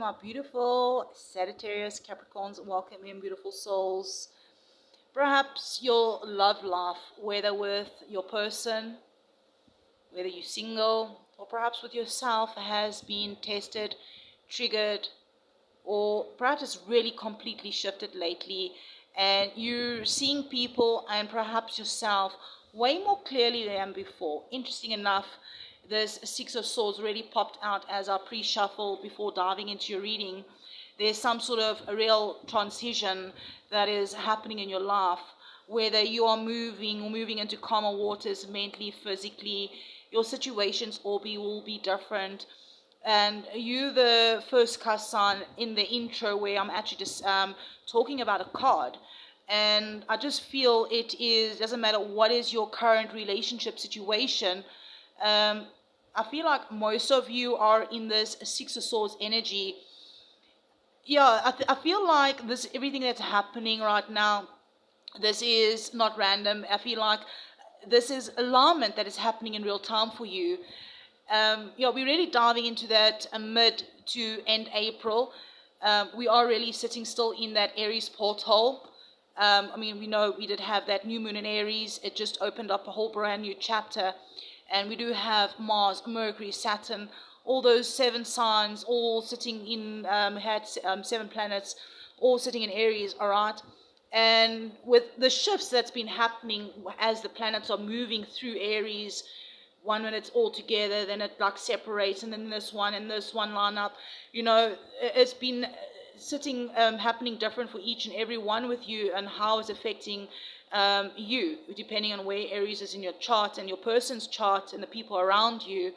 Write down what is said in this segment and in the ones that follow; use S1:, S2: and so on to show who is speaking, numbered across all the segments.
S1: my beautiful Sagittarius Capricorns. Welcome in, beautiful souls. Perhaps your love life, whether with your person, whether you're single, or perhaps with yourself, has been tested, triggered, or perhaps it's really completely shifted lately, and you're seeing people and perhaps yourself way more clearly than before. Interesting enough, this Six of Swords already popped out as our pre-shuffle before diving into your reading. There's some sort of a real transition that is happening in your life, whether you are moving into calmer waters mentally, physically. Your situations will be different. And you, the first cusp sign in the intro, where I'm actually just talking about a card. And I just feel doesn't matter what is your current relationship situation. I feel like most of you are in this Six of Swords energy. Yeah, I feel like everything that's happening right now, this is not random. I feel like this is alignment that is happening in real time for you. We're really diving into that mid to end April. We are really sitting still in that Aries porthole. We know we did have that new moon in Aries. It just opened up a whole brand new chapter. And we do have Mars, Mercury, Saturn, all those seven signs, all sitting in, had 7 planets, all sitting in Aries, all right? And with the shifts that's been happening as the planets are moving through Aries, 1 minute all together, then it like separates, and then this one line up. It's been sitting, happening different for each and every one with you, and how it's affecting you, depending on where Aries is in your chart and your person's chart and the people around you.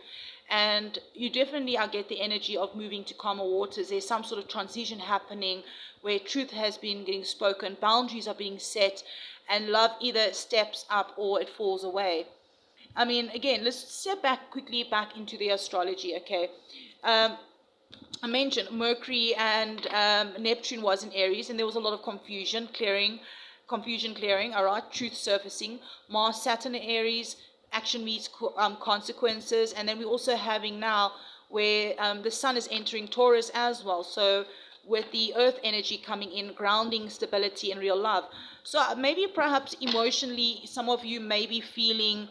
S1: And you definitely, I get the energy of moving to calmer waters. There's some sort of transition happening where truth has been getting spoken, boundaries are being set, and love either steps up or it falls away. Again, let's step quickly back into the astrology, okay? I mentioned Mercury and Neptune was in Aries, and there was a lot of confusion clearing, all right, truth surfacing. Mars, Saturn in Aries, action meets consequences, and then we're also having now where the sun is entering Taurus as well. So with the earth energy coming in, grounding, stability, and real love. So maybe perhaps emotionally, some of you may be feeling,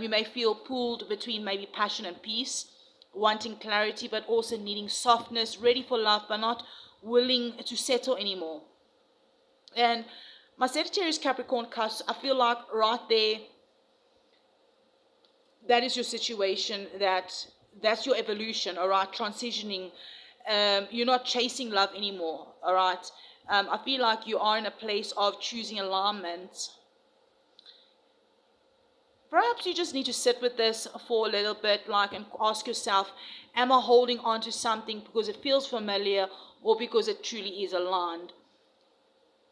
S1: you may feel pulled between maybe passion and peace, wanting clarity, but also needing softness, ready for love, but not willing to settle anymore. And my Sagittarius-Capricorn cusp, I feel like right there, that is your situation, that's your evolution, all right, transitioning. You're not chasing love anymore, all right. I feel like you are in a place of choosing alignment. Perhaps you just need to sit with this for a little bit, and ask yourself, am I holding on to something because it feels familiar or because it truly is aligned?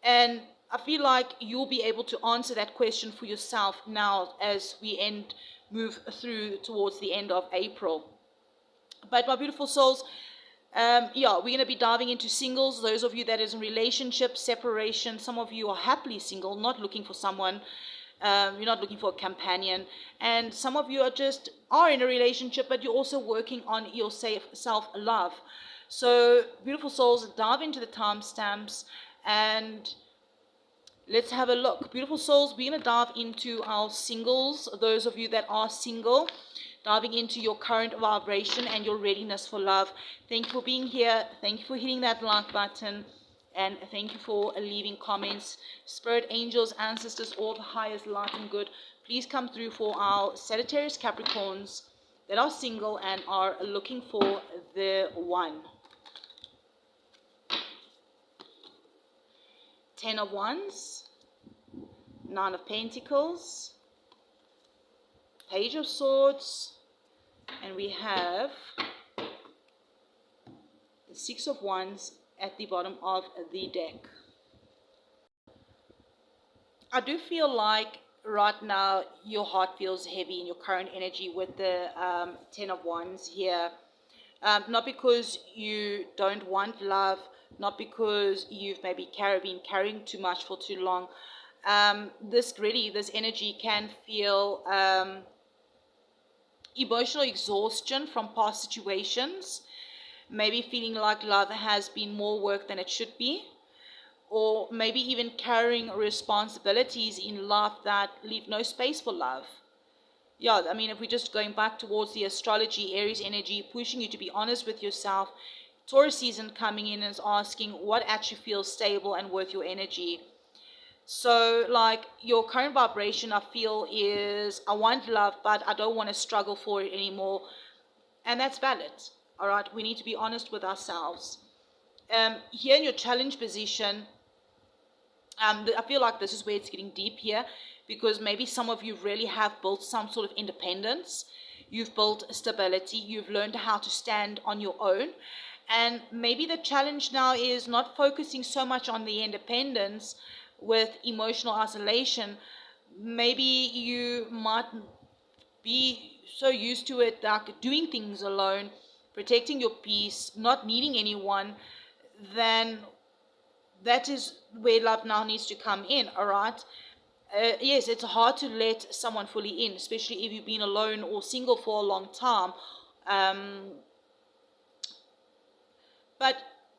S1: And I feel like you'll be able to answer that question for yourself now as we move through towards the end of April. But my beautiful souls, we're going to be diving into singles. Those of you that is in relationship, separation, some of you are happily single, not looking for someone. You're not looking for a companion, and some of you are in a relationship, but you're also working on your self-love. So beautiful souls, dive into the timestamps and let's have a look. Beautiful souls, we're going to dive into our singles. Those of you that are single, diving into your current vibration and your readiness for love. Thank you for being here. Thank you for hitting that like button. And thank you for leaving comments. Spirit, angels, ancestors, all the highest light and good, please come through for our Sagittarius Capricorns that are single and are looking for the one. 10 of Wands, 9 of Pentacles, Page of Swords, and we have the 6 of Wands at the bottom of the deck. I do feel like right now your heart feels heavy in your current energy with the 10 of Wands here. Not because you don't want love, not because you've maybe been carrying too much for too long. This energy can feel emotional exhaustion from past situations. maybe feeling like love has been more work than it should be, or maybe even carrying responsibilities in life that leave no space for love. Yeah, I mean, if we're just going back towards the astrology, Aries energy, pushing you to be honest with yourself. Taurus season coming in and is asking what actually feels stable and worth your energy. So, like, your current vibration, I feel, is I want love, but I don't want to struggle for it anymore. And that's valid. All right, we need to be honest with ourselves. Here in your challenge position, I feel like this is where it's getting deep here, because maybe some of you really have built some sort of independence. You've built stability. You've learned how to stand on your own. And maybe the challenge now is not focusing so much on the independence with emotional isolation. Maybe you might be so used to it, like doing things alone, protecting your peace, not needing anyone, then that is where love now needs to come in, all right? Yes, it's hard to let someone fully in, especially if you've been alone or single for a long time. But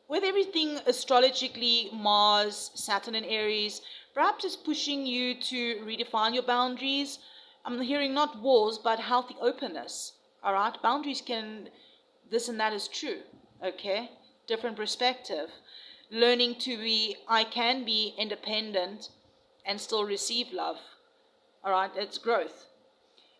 S1: with everything astrologically, Mars, Saturn, and Aries, perhaps it's pushing you to redefine your boundaries. I'm hearing not walls, but healthy openness. All right, boundaries can, this and that is true. Okay, different perspective. Learning to be, I can be independent and still receive love. All right, it's growth.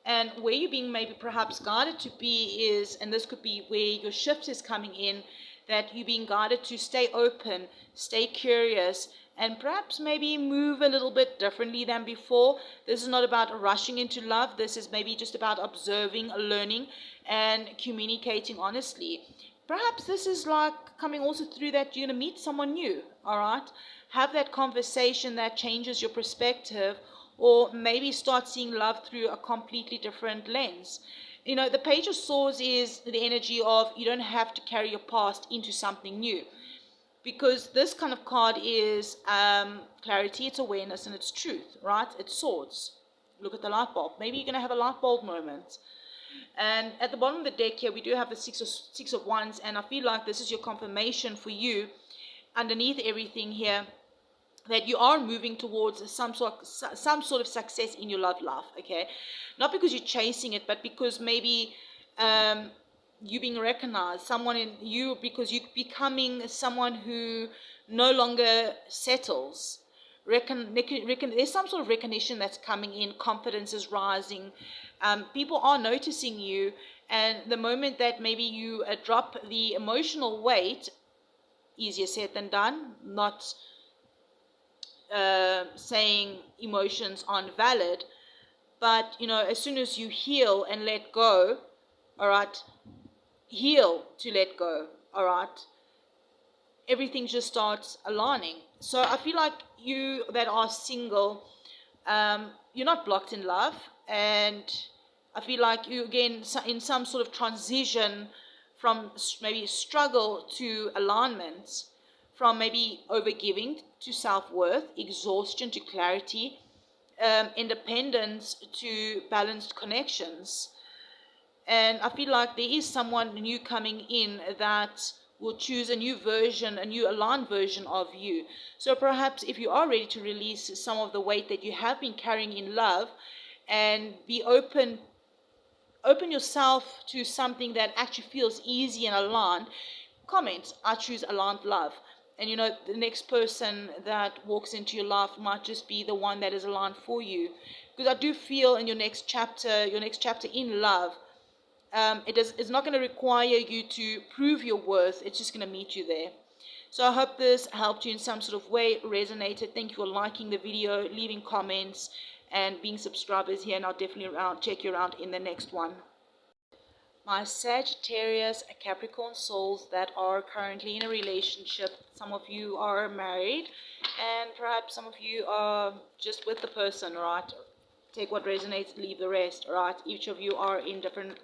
S1: And where you're being maybe perhaps guided to be is, and this could be where your shift is coming in, that you're being guided to stay open, stay curious, and perhaps maybe move a little bit differently than before. This is not about rushing into love. This is maybe just about observing, learning, and communicating honestly. Perhaps this is like coming also through that you're going to meet someone new, all right? Have that conversation that changes your perspective, or maybe start seeing love through a completely different lens. You know, the Page of Swords is the energy of you don't have to carry your past into something new. Because this kind of card is clarity, it's awareness, and it's truth, right? It's swords. Look at the light bulb. Maybe you're going to have a light bulb moment. And at the bottom of the deck here, we do have the six of Wands, and I feel like this is your confirmation for you underneath everything here, that you are moving towards some sort of success in your love life, okay? Not because you're chasing it, but because maybe you being recognized, someone in you, because you're becoming someone who no longer settles. There's some sort of recognition that's coming in, confidence is rising, people are noticing you, and the moment that maybe you drop the emotional weight, easier said than done, not saying emotions aren't valid, but you know, as soon as you heal and let go, all right, heal to let go, all right, everything just starts aligning. So I feel like you that are single, you're not blocked in love, and I feel like you again in some sort of transition from maybe struggle to alignment, from maybe overgiving to self-worth, exhaustion to clarity, independence to balanced connections. And I feel like there is someone new coming in that will choose a new version, a new aligned version of you. So perhaps if you are ready to release some of the weight that you have been carrying in love, and be open yourself to something that actually feels easy and aligned, comment, I choose aligned love. And you know, the next person that walks into your life might just be the one that is aligned for you. Because I do feel in your next chapter in love, it's not going to require you to prove your worth. It's just going to meet you there. So I hope this helped you in some sort of way, resonated. Thank you for liking the video, leaving comments, and being subscribers here. And I'll definitely check you around in the next one. My Sagittarius-Capricorn souls that are currently in a relationship. Some of you are married, and perhaps some of you are just with the person, right? Take what resonates, leave the rest, right? Each of you are in different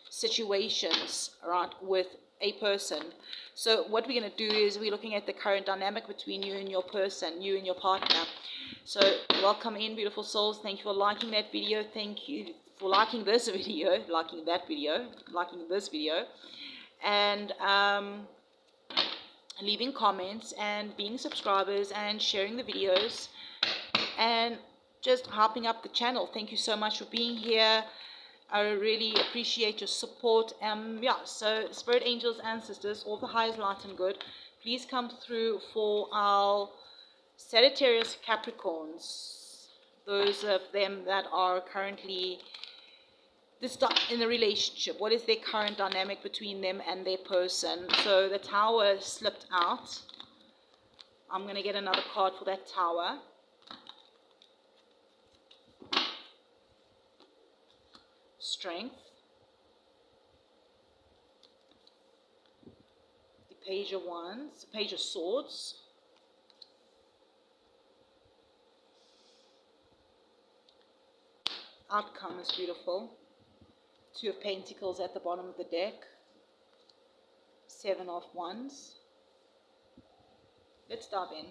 S1: situations, right, with a person. So what we're going to do is we're looking at the current dynamic between you and your person, you and your partner. So welcome in, beautiful souls. Thank you for liking that video. Thank you for liking this video, liking that video, liking this video. and leaving comments and being subscribers and sharing the videos and just helping up the channel. Thank you so much for being here. I really appreciate your support. Yeah, so spirit angels, ancestors, all the highest light and good, please come through for our Sagittarius Capricorns, those of them that are currently in the relationship. What is their current dynamic between them and their person? So the Tower slipped out. I'm going to get another card for that Tower. Strength. The Page of Wands. Page of Swords. Outcome is beautiful. Two of Pentacles at the bottom of the deck. Seven of Wands. Let's dive in.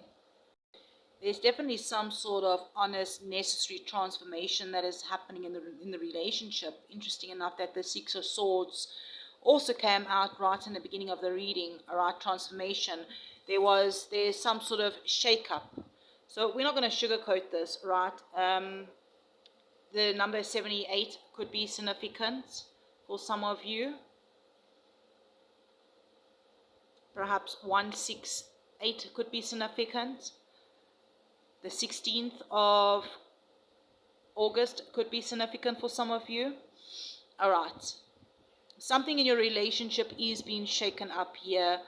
S1: There's definitely some sort of honest, necessary transformation that is happening in the relationship. Interesting enough that the Six of Swords also came out right in the beginning of the reading. Alright, transformation. There's some sort of shake-up. So we're not going to sugarcoat this, right? The number 78 could be significant for some of you. Perhaps 168 could be significant. The 16th of August could be significant for some of you. All right. Something in your relationship is being shaken up here.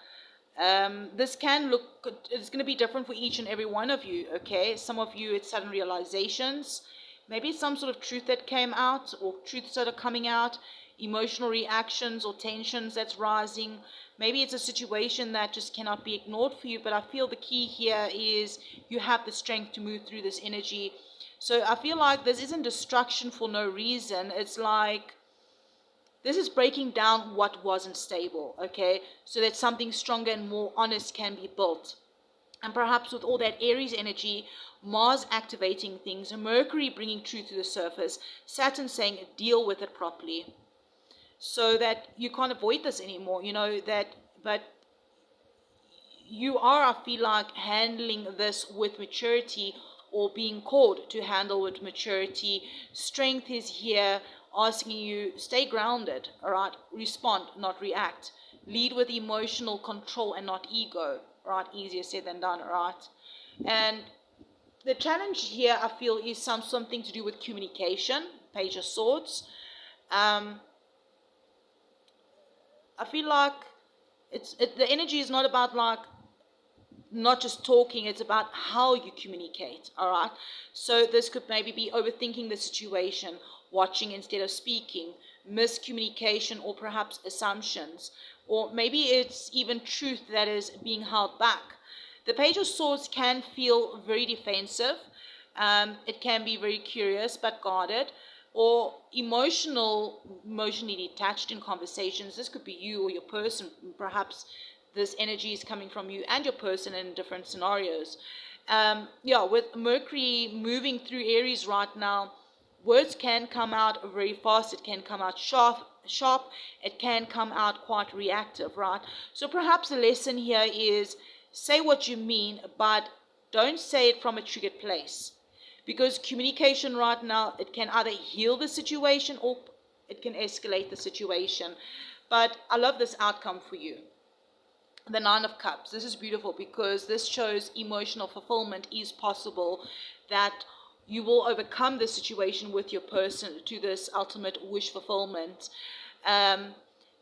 S1: This can look, it's going to be different for each and every one of you, okay? Some of you, it's sudden realizations. Maybe some sort of truth that came out, or truths that are coming out, emotional reactions or tensions that's rising. Maybe it's a situation that just cannot be ignored for you, but I feel the key here is you have the strength to move through this energy. So I feel like this isn't destruction for no reason. It's like this is breaking down what wasn't stable, okay? So that something stronger and more honest can be built. And perhaps with all that Aries energy, Mars activating things, Mercury bringing truth to the surface, Saturn saying deal with it properly. So that you can't avoid this anymore, you know, but you are, I feel like, handling this with maturity, or being called to handle with maturity. Strength is here, asking you, stay grounded, all right? Respond, not react. Lead with emotional control and not ego, right? Easier said than done, right? And the challenge here, I feel, is something to do with communication, Page of Swords. I feel like the energy is not about like not just talking, it's about how you communicate, all right? So this could maybe be overthinking the situation, watching instead of speaking, miscommunication, or perhaps assumptions, or maybe it's even truth that is being held back. The Page of Swords can feel very defensive. It can be very curious but guarded, or emotionally detached in conversations. This could be you or your person. Perhaps this energy is coming from you and your person in different scenarios. Yeah, with Mercury moving through Aries right now, words can come out very fast. It can come out sharp. It can come out quite reactive, right? So perhaps the lesson here is say what you mean, but don't say it from a triggered place. Because communication right now, it can either heal the situation or it can escalate the situation. But I love this outcome for you. The Nine of Cups. This is beautiful because this shows emotional fulfillment is possible, that you will overcome the situation with your person to this ultimate wish fulfillment. And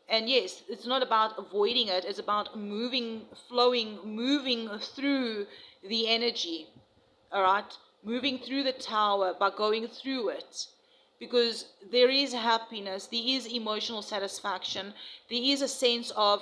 S1: yes, it's not about avoiding it. It's about moving through the energy. All right? Moving through the Tower by going through it. Because there is happiness, there is emotional satisfaction, there is a sense of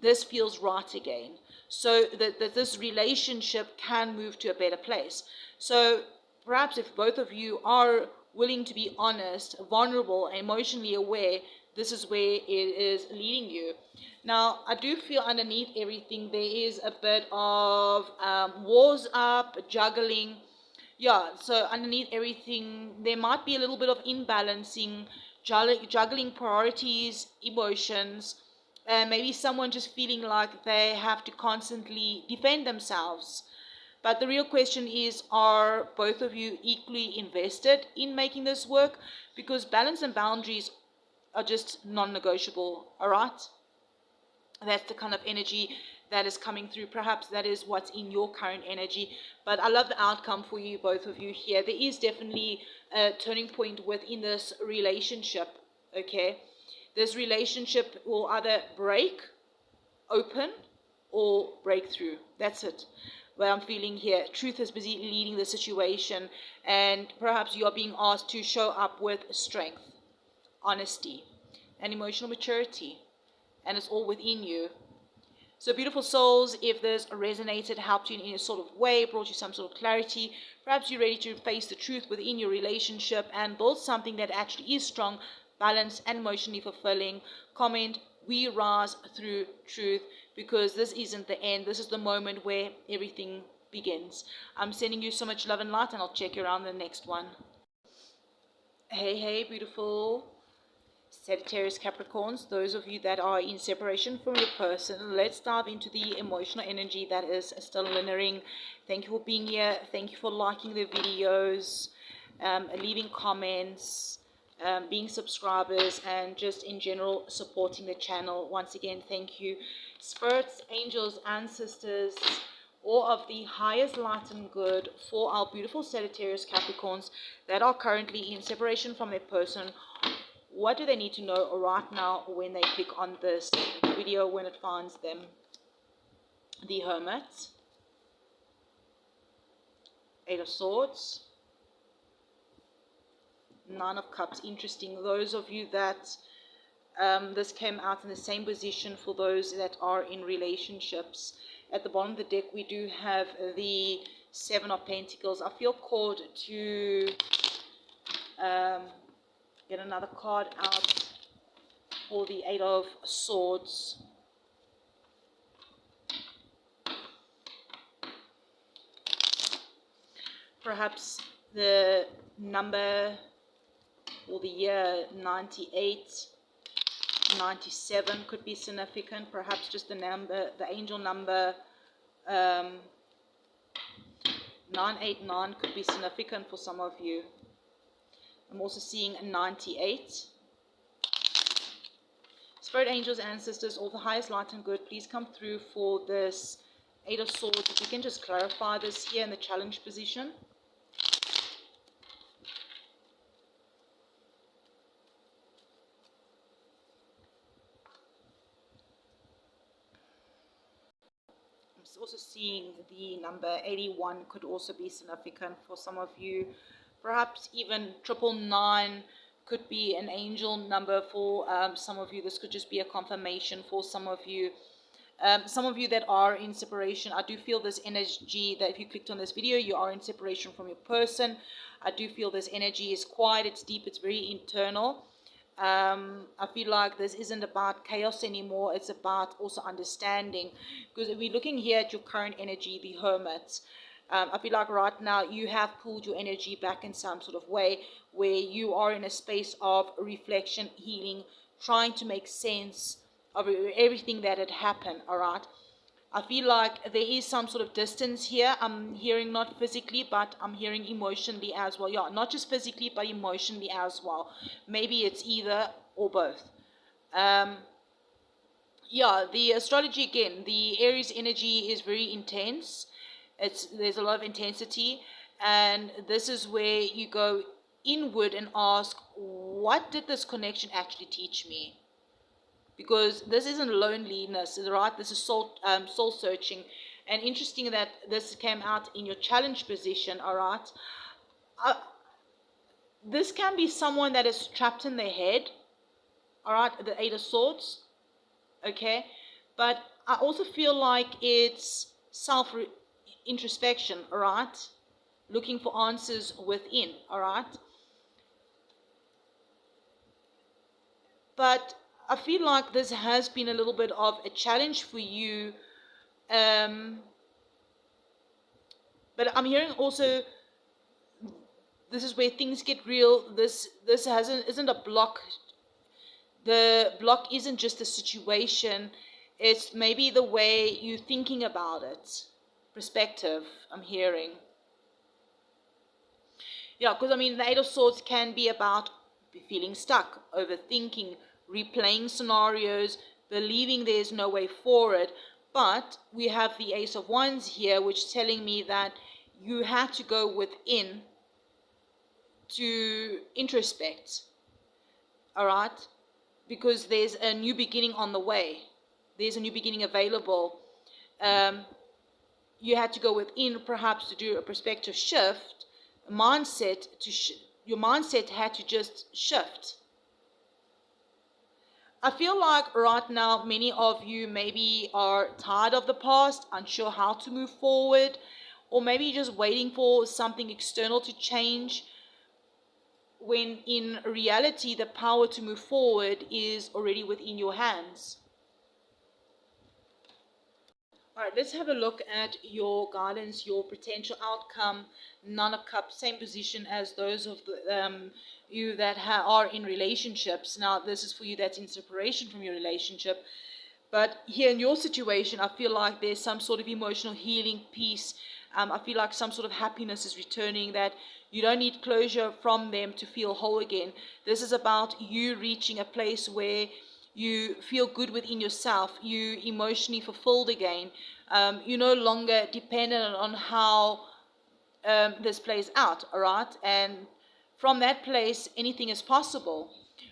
S1: this feels right again. So that this relationship can move to a better place. So perhaps if both of you are willing to be honest, vulnerable, emotionally aware, this is where it is leading you. Now, I do feel underneath everything there is a bit of wars up, juggling. Yeah, so underneath everything, there might be a little bit of imbalancing, juggling priorities, emotions, And maybe someone just feeling like they have to constantly defend themselves. But the real question is, are both of you equally invested in making this work? Because balance and boundaries are just non-negotiable, all right? That's the kind of energy that is coming through. Perhaps that is what's in your current energy. But I love the outcome for you, both of you here. There is definitely a turning point within this relationship, okay? This relationship will either break open or breakthrough. That's it. What I'm feeling here. Truth is busy leading the situation, and perhaps you are being asked to show up with strength, honesty, and emotional maturity. And it's all within you. So beautiful souls, if this resonated, helped you in a sort of way, brought you some sort of clarity, perhaps you're ready to face the truth within your relationship and build something that actually is strong, balanced, and emotionally fulfilling, comment, we rise through truth, because this isn't the end. This is the moment where everything begins. I'm sending you so much love and light, and I'll check you around the next one. Hey, beautiful Sagittarius Capricorns, those of you that are in separation from your person, let's dive into the emotional energy that is still lingering. Thank you for being here. Thank you for liking the videos, leaving comments, being subscribers, and just in general supporting the channel. Once again, thank you. Spirits, angels, ancestors, or of the highest light and good, for our beautiful Sagittarius Capricorns that are currently in separation from their person. What do they need to know right now when they click on this video, when it finds them? The Hermit, Eight of Swords, Nine of Cups. Interesting. Those of you that this came out in the same position for those that are in relationships. At the bottom of the deck, we do have the Seven of Pentacles. I feel called to get another card out for the Eight of Swords. Perhaps the number or the year 98, 97 could be significant. Perhaps just the number, the angel number 989 could be significant for some of you. I'm also seeing 98. Spirit, angels, ancestors, all the highest light and good, please come through for this Eight of Swords. If you can just clarify this here in the challenge position. I'm also seeing the number 81 could also be significant for some of you. Perhaps even 999 could be an angel number for some of you. This could just be a confirmation for some of you. Some of you that are in separation, I do feel this energy that if you clicked on this video, you are in separation from your person. I do feel this energy is quiet, it's deep, it's very internal. I feel like this isn't about chaos anymore. It's about also understanding. Because if we're looking here at your current energy, the Hermit, I feel like right now you have pulled your energy back in some sort of way where you are in a space of reflection, healing, trying to make sense of everything that had happened, all right? I feel like there is some sort of distance here. I'm hearing not physically, but I'm hearing emotionally as well. Yeah, not just physically, but emotionally as well. Maybe it's either or both. Yeah, the astrology again, the Aries energy is very intense. There's a lot of intensity, and this is where you go inward and ask, what did this connection actually teach me? Because this isn't loneliness, right? This is soul searching. And interesting that this came out in your challenge position, all right? This can be someone that is trapped in their head, all right? The Eight of Swords, okay? But I also feel like it's self-introspection, all right? Looking for answers within, all right? But I feel like this has been a little bit of a challenge for you. But I'm hearing also, this is where things get real. This isn't a block. the block isn't just the situation, it's maybe the way you're thinking about it. Perspective, I'm hearing. Yeah, because I mean, the Eight of Swords can be about feeling stuck, overthinking, replaying scenarios, believing there's no way forward. But we have the Ace of Wands here, which is telling me that you have to go within to introspect. All right? Because there's a new beginning on the way. There's a new beginning available. You had to go within perhaps to do a perspective shift, mindset your mindset had to just shift. I feel like right now many of you maybe are tired of the past, unsure how to move forward, or maybe just waiting for something external to change, when in reality the power to move forward is already within your hands. All right, let's have a look at your guidance, your potential outcome. Nine of Cups, same position as those of you that are in relationships. Now, this is for you that's in separation from your relationship. But here in your situation, I feel like there's some sort of emotional healing, peace. I feel like some sort of happiness is returning, that you don't need closure from them to feel whole again. This is about you reaching a place where you feel good within yourself, you emotionally fulfilled again. You're no longer dependent on how this plays out, all right? And from that place, anything is possible.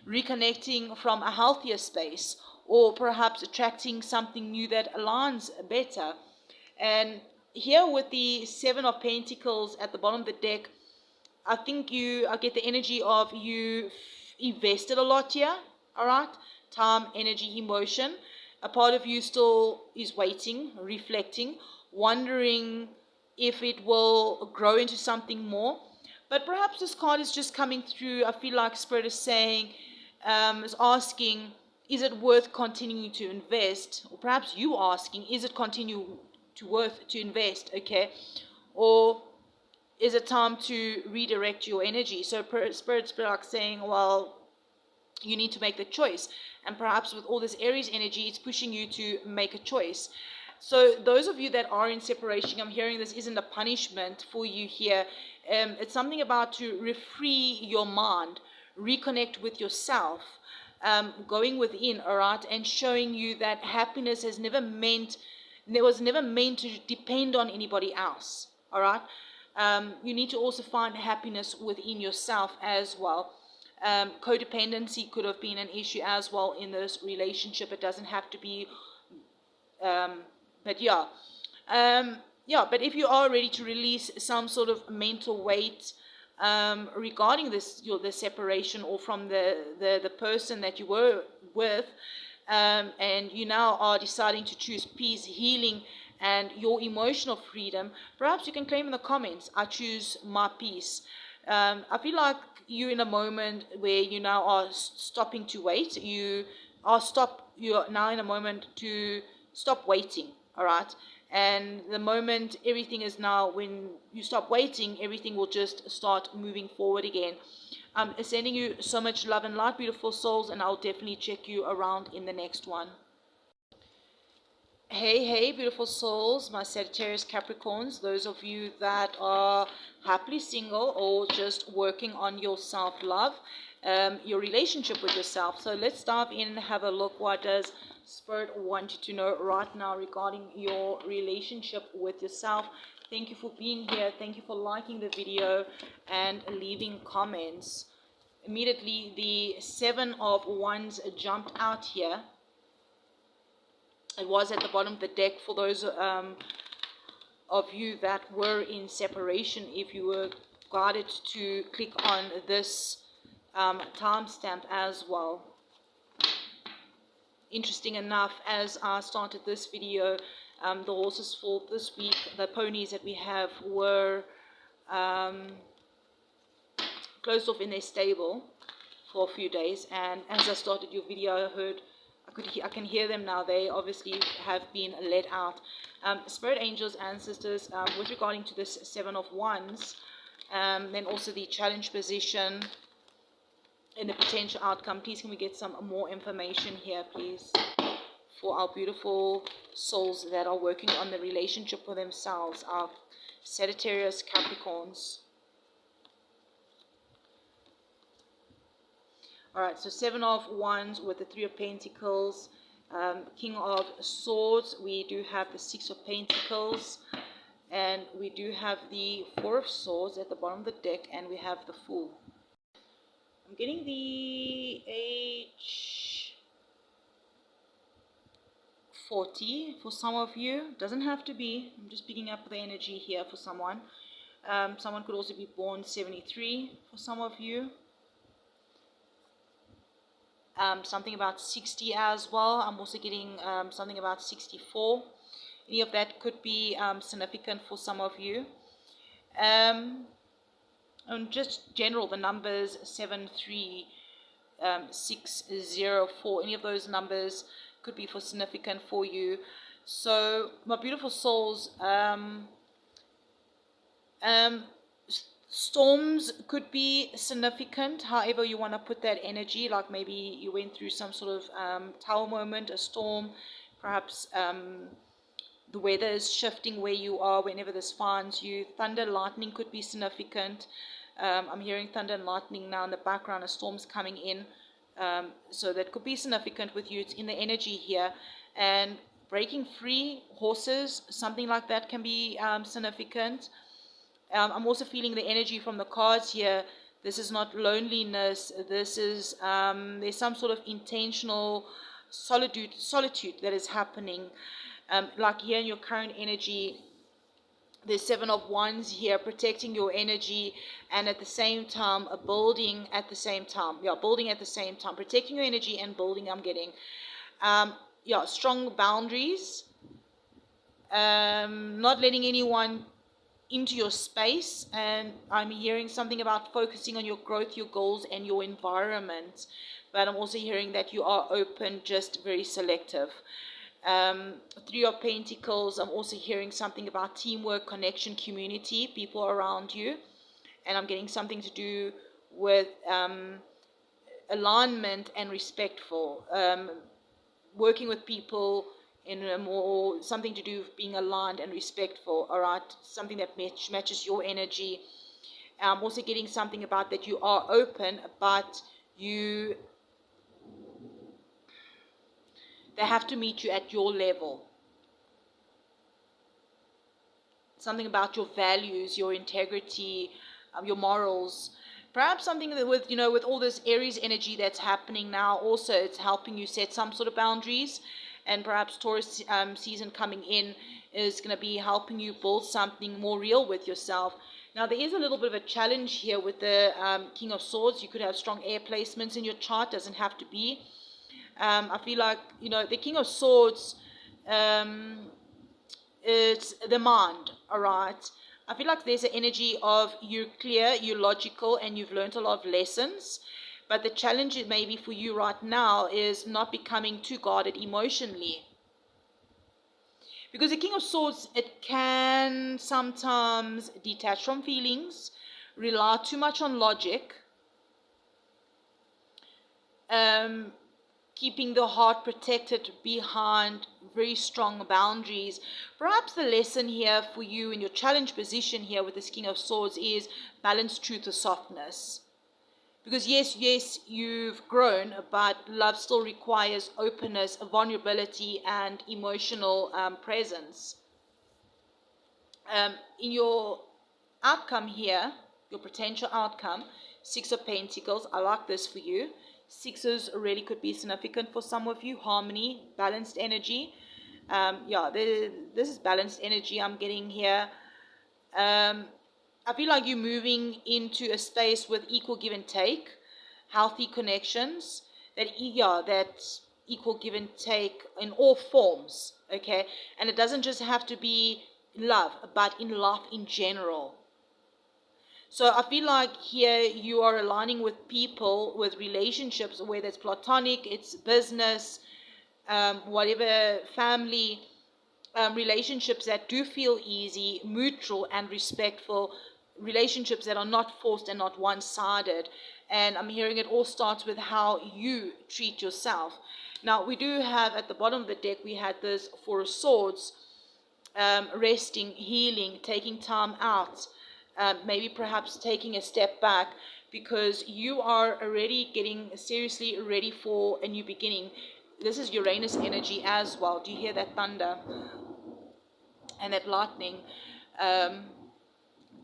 S1: Reconnecting from a healthier space, or perhaps attracting something new that aligns better. And here with the Seven of Pentacles at the bottom of the deck, I think I get the energy of you invested a lot here, all right? Time, energy, emotion. A part of you still is waiting, reflecting, wondering if it will grow into something more. But perhaps this card is just coming through. I feel like Spirit is saying, is asking, is it worth continuing to invest? Or perhaps you asking, is it worth to invest, okay? Or is it time to redirect your energy? So Spirit's like saying, well, you need to make the choice. And perhaps with all this Aries energy, it's pushing you to make a choice. So those of you that are in separation, I'm hearing this isn't a punishment for you here. It's something about to free your mind, reconnect with yourself, going within, all right, and showing you that happiness was never meant to depend on anybody else, all right? You need to also find happiness within yourself as well. Codependency could have been an issue as well in this relationship. It doesn't have to be, but yeah. But if you are ready to release some sort of mental weight regarding the separation, or from the person that you were with, and you now are deciding to choose peace, healing, and your emotional freedom, perhaps you can claim in the comments, I choose my peace. I feel like you're in a moment where you now are stopping to wait. You're now in a moment to stop waiting, all right? And the moment everything is now, when you stop waiting, everything will just start moving forward again. I'm sending you so much love and light, beautiful souls, and I'll definitely check you around in the next one. Hey, beautiful souls, my Sagittarius Capricorns, those of you that are happily single or just working on your self-love, your relationship with yourself. So let's dive in and have a look. What does Spirit want you to know right now regarding your relationship with yourself? Thank you for being here. Thank you for liking the video and leaving comments. Immediately, the Seven of Wands jumped out here. It was at the bottom of the deck for those of you that were in separation. If you were guided to click on this timestamp as well. Interesting enough, as I started this video, the horses for this week, the ponies that we have, were closed off in their stable for a few days. And as I started your video, I can hear them now. They obviously have been let out. Spirit angels, ancestors, with regarding to this Seven of Wands, then also the challenge position, in the potential outcome. Please can we get some more information here, please, for our beautiful souls that are working on the relationship for themselves, our Sagittarius Capricorns. All right, so 7 of Wands with the 3 of Pentacles, King of Swords. We do have the 6 of Pentacles, and we do have the 4 of Swords at the bottom of the deck, and we have the Fool. I'm getting the age 40 for some of you. Doesn't have to be. I'm just picking up the energy here for someone. Someone could also be born 73 for some of you. Something about 60 as well. I'm also getting something about 64. Any of that could be significant for some of you. And just general, the numbers 7, 3, 6, 0, 4. Any of those numbers could be for significant for you. So, my beautiful souls, storms could be significant, however you want to put that energy, like maybe you went through some sort of tower moment, a storm, perhaps the weather is shifting where you are whenever this finds you. Thunder, lightning could be significant. I'm hearing thunder and lightning now in the background, a storm's coming in, so that could be significant with you. It's in the energy here, and breaking free, horses, something like that can be significant. I'm also feeling the energy from the cards here. This is not loneliness. This is, there's some sort of intentional solitude that is happening. Like here in your current energy, there's 7 of Wands here, protecting your energy, and at the same time, building at the same time. Yeah, building at the same time. Protecting your energy and building, I'm getting. Yeah, strong boundaries. Not letting anyone into your space, and I'm hearing something about focusing on your growth, your goals, and your environment. But I'm also hearing that you are open, just very selective. 3 of Pentacles, I'm also hearing something about teamwork, connection, community, people around you. And I'm getting something to do with alignment and respectful. Working with people in a more, something to do with being aligned and respectful, all right? Something that matches your energy. I'm also getting something about that you are open, but they have to meet you at your level. Something about your values, your integrity, your morals. Perhaps something that with, with all this Aries energy that's happening now, also it's helping you set some sort of boundaries. And perhaps Taurus season coming in is going to be helping you build something more real with yourself. Now, there is a little bit of a challenge here with the King of Swords. You could have strong air placements in your chart. Doesn't have to be. I feel like, the King of Swords, it's the mind, all right? I feel like there's an energy of you're clear, you're logical, and you've learned a lot of lessons. But the challenge maybe for you right now is not becoming too guarded emotionally. Because the King of Swords, it can sometimes detach from feelings, rely too much on logic, keeping the heart protected behind very strong boundaries. Perhaps the lesson here for you in your challenge position here with this King of Swords is balance truth with softness. Because yes, you've grown, but love still requires openness, vulnerability, and emotional presence. In your outcome here, your potential outcome, 6 of Pentacles, I like this for you. 6s really could be significant for some of you. Harmony, balanced energy. This is balanced energy I'm getting here. I feel like you're moving into a space with equal give and take, healthy connections, that equal give and take in all forms, okay? And it doesn't just have to be love, but in life in general. So I feel like here you are aligning with people, with relationships, whether it's platonic, it's business, whatever, family, relationships that do feel easy, mutual, and respectful, relationships that are not forced and not one-sided. And I'm hearing it all starts with how you treat yourself. Now, we do have at the bottom of the deck, we had this Four of Swords, resting, healing, taking time out, maybe perhaps taking a step back, because you are already getting seriously ready for a new beginning. This is Uranus energy as well. Do you hear that thunder and that lightning? And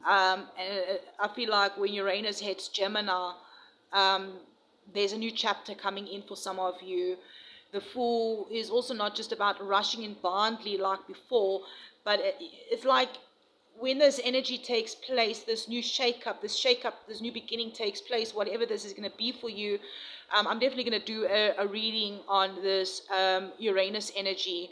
S1: I feel like when Uranus hits Gemini, there's a new chapter coming in for some of you. The Fool is also not just about rushing in blindly like before, but it's like when this energy takes place, this new shake-up, this new beginning takes place, whatever this is going to be for you. I'm definitely going to do a reading on this Uranus energy,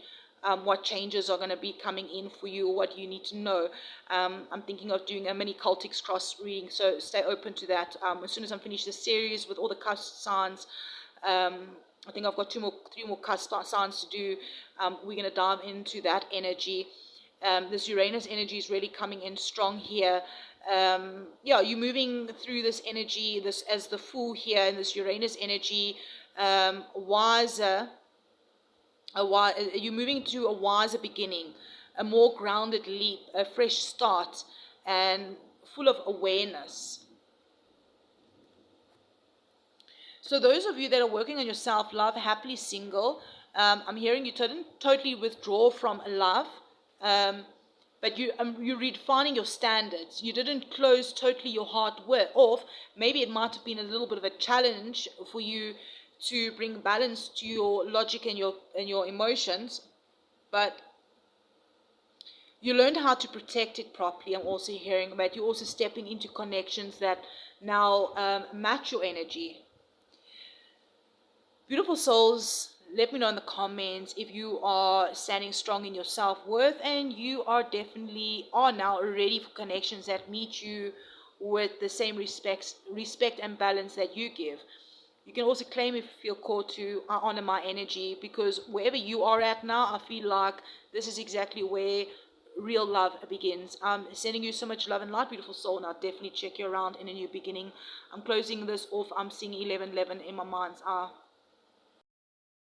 S1: what changes are going to be coming in for you, what you need to know. I'm thinking of doing a mini Cultics cross reading, so stay open to that. As soon as I'm finished this series with all the cusp signs, I think I've got three more cusp signs to do. We're going to dive into that energy. This Uranus energy is really coming in strong here. You're moving through this energy, this as the Fool here, in this Uranus energy, wiser. You're moving to a wiser beginning, a more grounded leap, a fresh start, and full of awareness. So those of you that are working on your self-love, happily single, I'm hearing you totally withdraw from love, but you're redefining your standards. You didn't close totally your heart off. Maybe it might have been a little bit of a challenge for you to bring balance to your logic and your emotions, but you learned how to protect it properly. I'm also hearing about you also stepping into connections that now match your energy. Beautiful souls, let me know in the comments if you are standing strong in your self-worth and you are now ready for connections that meet you with the same respect and balance that you give. You can also claim if you feel called to honor my energy, because wherever you are at now, I feel like this is exactly where real love begins. I'm sending you so much love and light, beautiful soul. Now definitely check you around in a new beginning. I'm closing this off. I'm seeing 11:11 in my mind's eye.